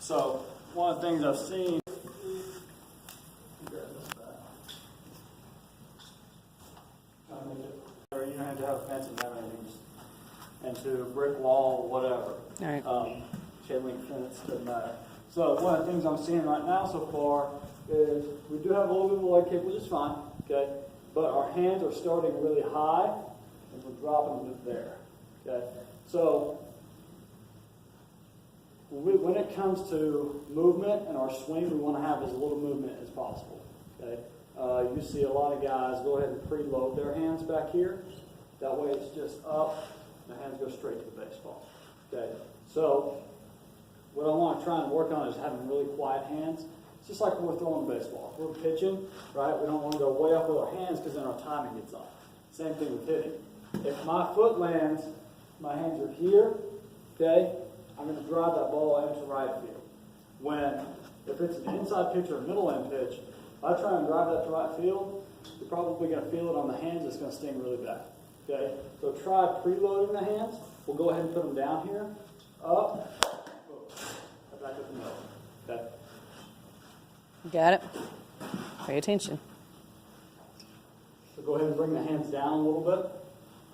So one of the things I've seen. You don't have to have a fence and everything, just into a brick wall, whatever. All right. Chain link fence, doesn't matter. So one of the things I'm seeing right now so far is we do have a little bit of a leg kick, which is fine, okay? But our hands are starting really high, and we're dropping them there, okay? So when it comes to movement and our swing, we want to have as little movement as possible, okay? You see a lot of guys go ahead and preload their hands back here. That way it's just up, the hands go straight to the baseball, okay? So what I want to try and work on is having really quiet hands. It's just like when we're throwing a baseball. If we're pitching, right, we don't want to go way up with our hands because then our timing gets off. Same thing with hitting. If my foot lands, my hands are here, okay, I'm going to drive that ball into right field. If it's an inside pitch or a middle end pitch, if I try and drive that to right field, you're probably going to feel it on the hands. It's going to sting really bad, okay? So try preloading the hands. We'll go ahead and put them down here, up, back up the middle, okay? Got it. Pay attention. So go ahead and bring the hands down a little bit.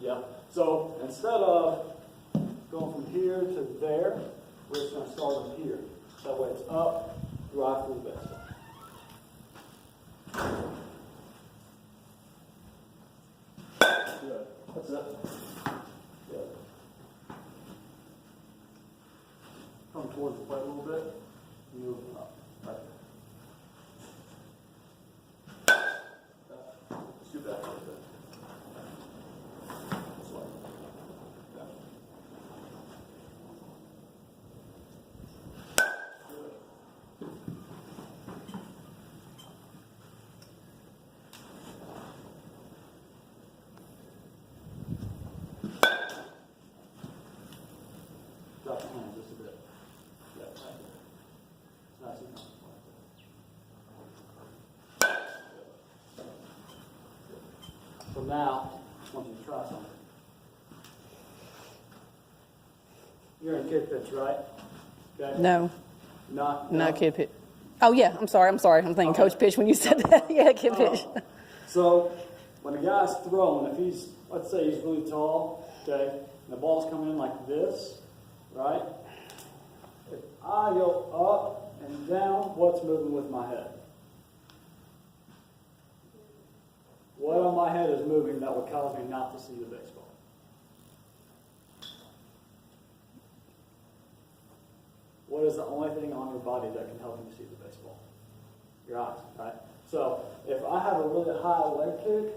Yeah. So instead of going from here to there, we're just going to start from here. That way it's up, drive through the baseball. Good. That's it. Good. Come towards the plate a little bit. Move up. Right there. Scoot back a little bit. This way. Yeah. Good. Drop the hands just a bit. Yeah, right there. Nice and comfortable. So now, I want you to try something. You're in kid pitch, right? Okay. No, Not kid pitch. Oh, yeah. I'm sorry. I'm thinking Okay. coach pitch when you said that. Yeah, kid pitch. So when a guy's throwing, if he's, let's say he's really tall, okay, and the ball's coming in like this, right? If I go up and down, what's moving with my head? What on my head is moving that would cause me not to see the baseball? What is the only thing on your body that can help you see the baseball? Your eyes, right? So if I have a really high leg kick,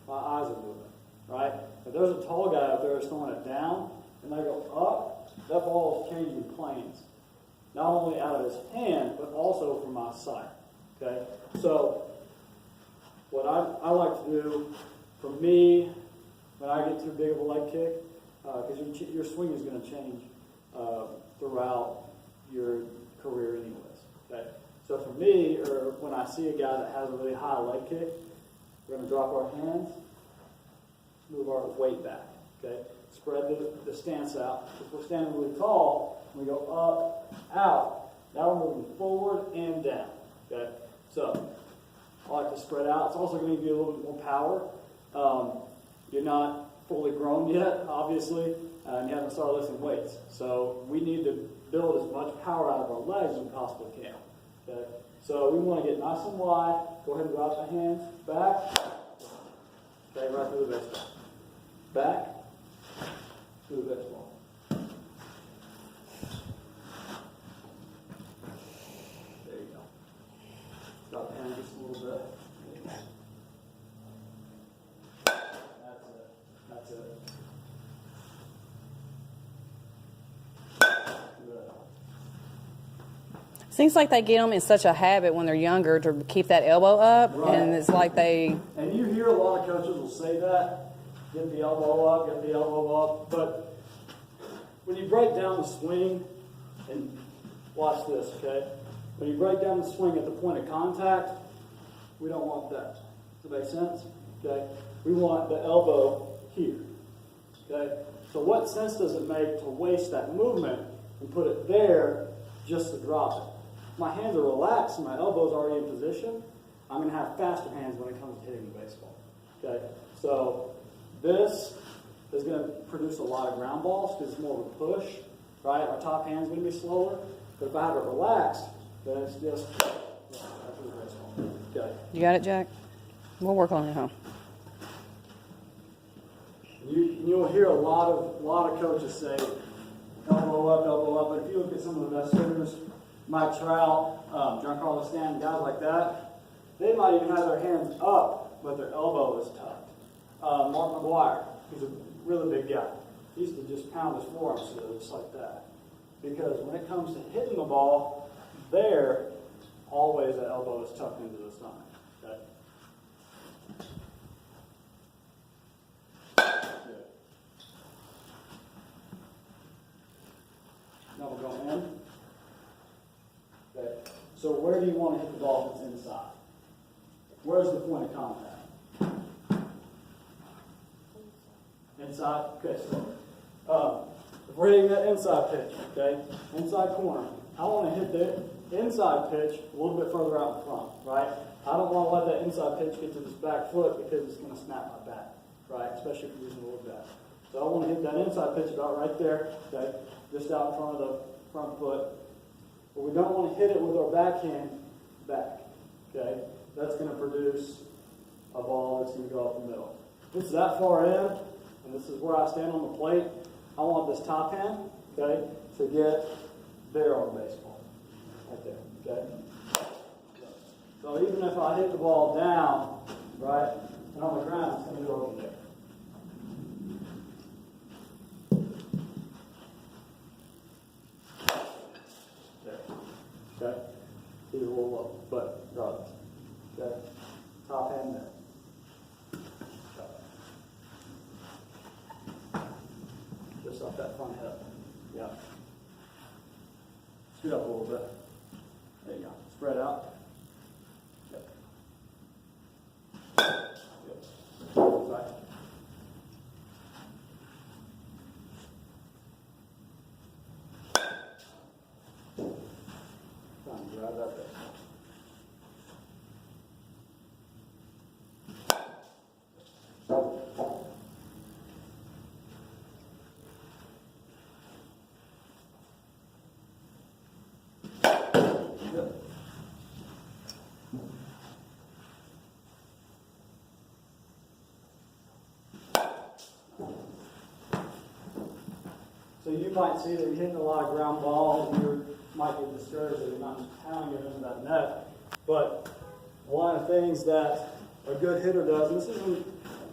my eyes are moving, right? If there's a tall guy up there that's throwing it down and I go up, that ball is changing planes. Not only out of his hand, but also from my sight, okay? So what I like to do, for me, when I get too big of a leg kick, because your swing is going to change throughout your career anyways, okay? So for me, or when I see a guy that has a really high leg kick, we're going to drop our hands, move our weight back, okay? Spread the stance out. If we're standing really tall, we go up, out. Now we're moving forward and down, okay? So I like to spread out. It's also going to give you a little bit more power. You're not fully grown yet, obviously, and you haven't started lifting weights. So we need to build as much power out of our legs as we possibly can. Okay? So we want to get nice and wide. Go ahead and drop the hands back. Okay, right through the baseball. Back to the baseball. There you go. Drop the hands just a little bit. That's it. Good. Seems like they get them in such a habit when they're younger to keep that elbow up, Right. and it's like they. And you hear a lot of coaches will say that, get the elbow up, get the elbow up. But when you break down the swing, and watch this, okay? When you break down the swing at the point of contact, we don't want that. Does that make sense? Okay? We want the elbow here. Okay? So what sense does it make to waste that movement and put it there, just to drop it. My hands are relaxed and my elbow's already in position. I'm going to have faster hands when it comes to hitting the baseball. Okay, so this is going to produce a lot of ground balls because it's more of a push, right? Our top hand's going to be slower. But if I have it relaxed, then it's just after the baseball. Okay. You got it, Jack? We'll work on it, huh? You'll hear a lot of coaches say elbow up. But if you look at some of the best hitters, Mike Trout, Giancarlo Stanton, guys like that, they might even have their hands up, but their elbow is tucked. Mark McGwire, he's a really big guy. He used to just pound his forearms just like that. Because when it comes to hitting the ball, there, always the elbow is tucked into the stomach. Okay? Good. Now we'll go in. Okay. So where do you want to hit the ball if it's inside? Where's the point of contact? Inside? Okay, so if we're hitting that inside pitch, okay, inside corner, I want to hit the inside pitch a little bit further out in front, right? I don't want to let that inside pitch get to this back foot because it's going to snap my back, right? Especially if you're using a little bat. So I want to hit that inside pitch about right there, okay, just out in front of the front foot. But we don't want to hit it with our backhand back, okay? That's going to produce a ball that's going to go up the middle. If it's that far in, and this is where I stand on the plate, I want this top hand, okay, to get there on the baseball, right there, okay? So even if I hit the ball down, right, and on the ground, it's going to go over there. There, okay? See a little low, but regardless, okay? Top hand there. Just off that front hip. Yeah. Scoot up a little bit. There you go. Spread out. Yep. Good. Right. Trying to grab that there. So you might see that you're hitting a lot of ground balls, and you might get discouraged that you're not pounding it into that net. But one of the things that a good hitter does, and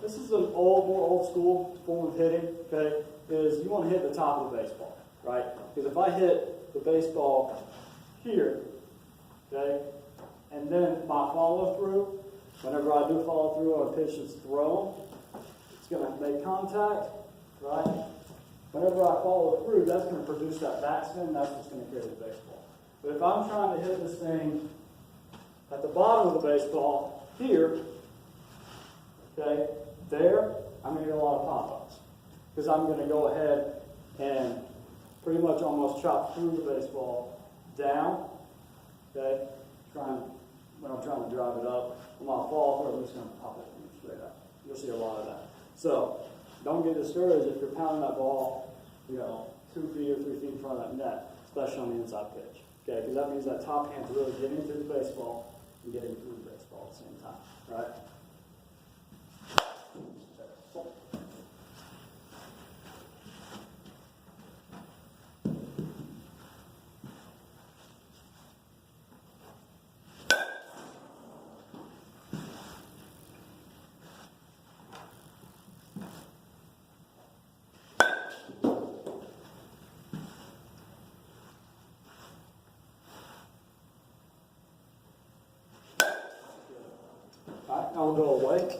this is an more old school form of hitting, okay, is you want to hit the top of the baseball, right? Because if I hit the baseball here, okay, and then my follow through, whenever I do follow through on a pitch that's thrown, it's going to make contact, right? Whenever I follow through, that's going to produce that backspin, that's what's going to carry the baseball. But if I'm trying to hit this thing at the bottom of the baseball, here, okay, there, I'm going to get a lot of pop-ups. Because I'm going to go ahead and pretty much almost chop through the baseball down, okay, when I'm trying to drive it up. When I fall through, I'm just going to pop it straight up. You'll see a lot of that. So, don't get discouraged if you're pounding that ball, 2 feet or 3 feet in front of that net, especially on the inside pitch. Okay, because that means that top hand's really getting through the baseball and getting through the baseball at the same time, right? I'll go away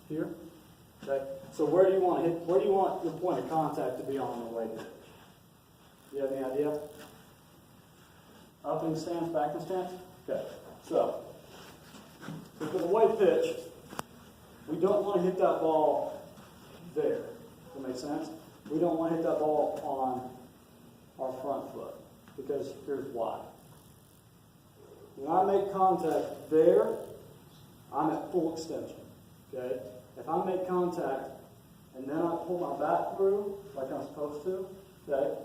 here. Okay. So where do you want to hit? Where do you want your point of contact to be on the way pitch? Do you have any idea? Up in stance, back in stance? Okay. So for the way pitch, we don't want to hit that ball there. Does that make sense? We don't want to hit that ball on our front foot. because here's why. When I make contact there, I'm at full extension, okay? If I make contact and then I pull my back through like I'm supposed to, okay,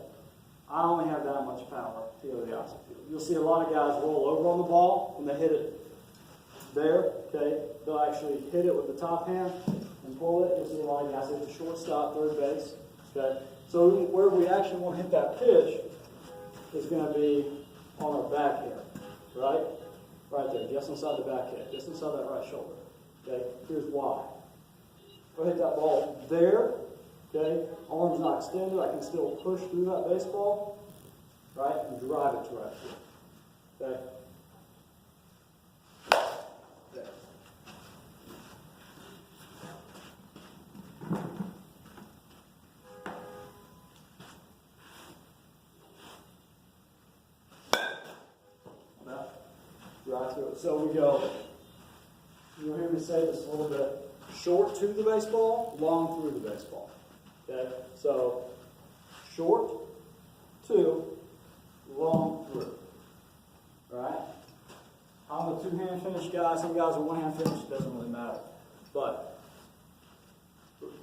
I only have that much power to go to the opposite field. You'll see a lot of guys roll over on the ball when they hit it there, okay? They'll actually hit it with the top hand and pull it. You'll see a lot of guys hit the shortstop, third base, okay? So where we actually want to hit that pitch is going to be on our back here, right? Right there, just inside the back head, just inside that right shoulder. Okay, here's why. If I hit that ball there, okay, arm's not extended, I can still push through that baseball, right, and drive it to right here. Okay? There. Right to it. So we go, you'll hear me say this a little bit, short to the baseball, long through the baseball. Okay? So short to, long through. Alright? I'm a two-hand finish guy. Some guys are one-hand finish. It doesn't really matter. But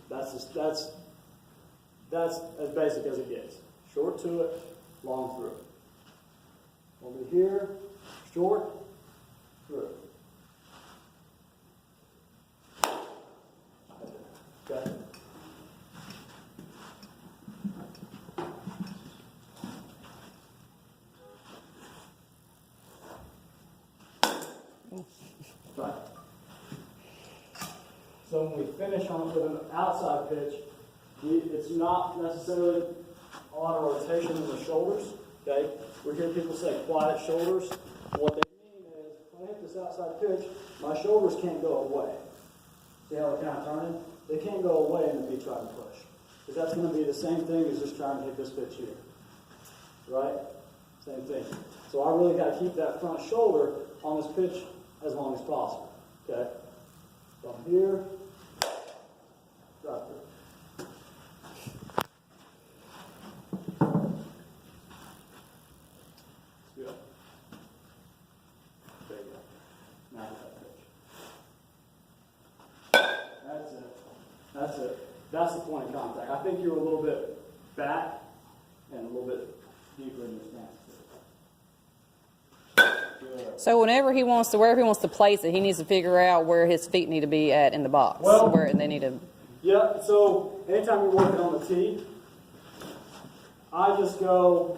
that's as basic as it gets. Short to it, long through. Over here, short, through. Okay. Right. So when we finish on it with an outside pitch, it's not necessarily a lot of rotation in the shoulders. Okay. We hear people say quiet shoulders. What they mean is, when I hit this outside pitch, my shoulders can't go away. See how they're kind of turning? They can't go away and be trying to push. Because that's going to be the same thing as just trying to hit this pitch here. Right? Same thing. So I really got to keep that front shoulder on this pitch as long as possible. Okay? From here, right there. Good. There you go. Now that pitch. That's it. That's it. That's the point of contact. I think you're a little bit back and a little bit deeper in your stance. Good. So wherever he wants to place it, he needs to figure out where his feet need to be at in the box. Well, where they need to. Yeah, so anytime you're working on the tee, I just go,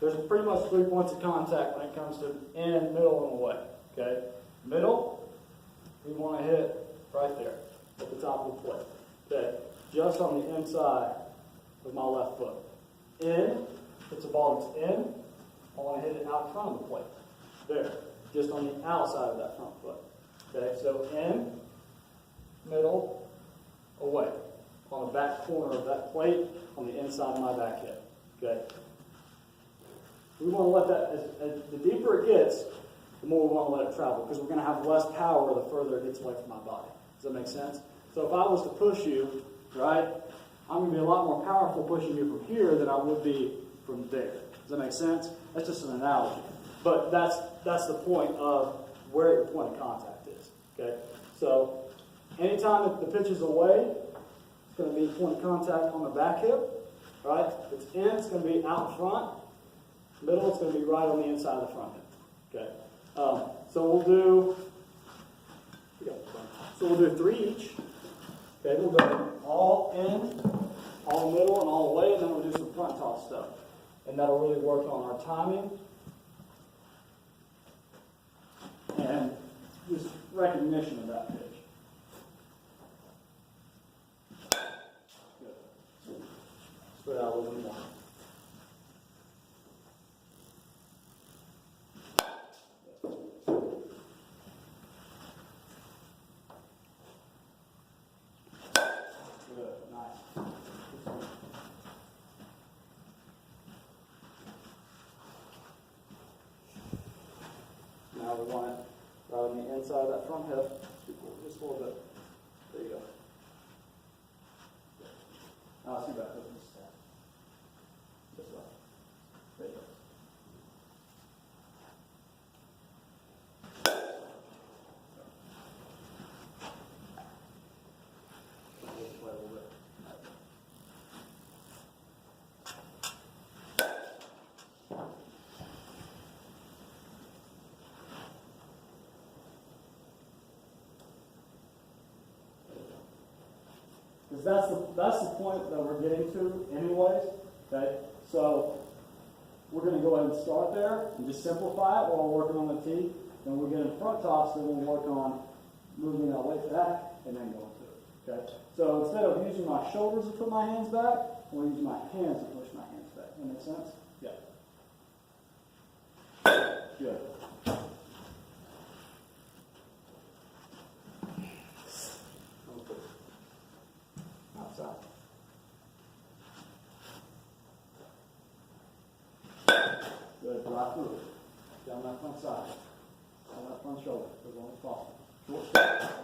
there's pretty much 3 points of contact when it comes to in, middle, and away. Okay? Middle, we want to hit right there at the top of the plate. Okay? Just on the inside of my left foot. In, it's a ball that's in, I want to hit it out front of the plate. There, just on the outside of that front foot. Okay, so in, middle, away. On the back corner of that plate, on the inside of my back hip. Okay. We want to let that, as the deeper it gets, the more we want to let it travel, because we're going to have less power the further it gets away from my body. Does that make sense? So if I was to push you, right, I'm going to be a lot more powerful pushing you from here than I would be from there. Does that make sense? That's just an analogy. But that's the point of where your point of contact is. Okay? So anytime that the pitch is away, it's going to be point of contact on the back hip. Right? If it's in, it's going to be out in front. Middle, it's going to be right on the inside of the front hip. Okay? So we'll do 3 each. Okay, we'll go all in, all middle, and all away, and then we'll do some front toss stuff. And that'll really work on our timing and just recognition of that pitch. Good. Spread out a little bit more. Good, nice. Now we want it right on the inside of that front hip, just a little bit. There you go. Now let's do back with this step. This way. There you go. Because that's the point that we're getting to anyways, okay? So we're going to go ahead and start there and just simplify it while we're working on the T. Then we'll get in front toss, then we'll work on moving our weight back and then going to it, okay? So instead of using my shoulders to put my hands back, I'm going to use my hands to push my hands back. That makes sense? Yeah. Good. Outside. Good, right through it. Down that front side. Down that front shoulder, as long as possible. Short step.